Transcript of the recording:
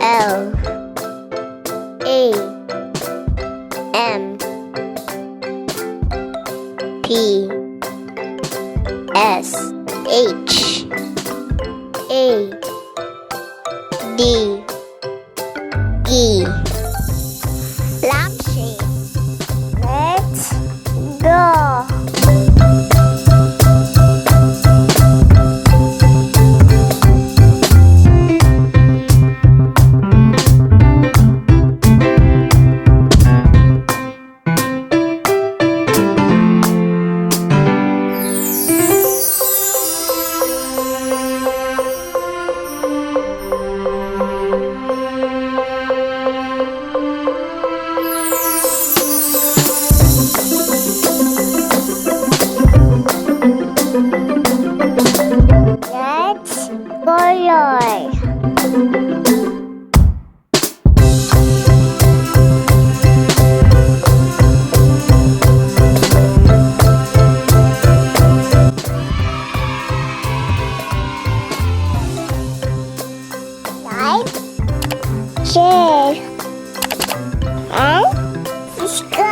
L A M P S H A D E Lampshade. Let's go. Let's color. Like, share, and subscribe.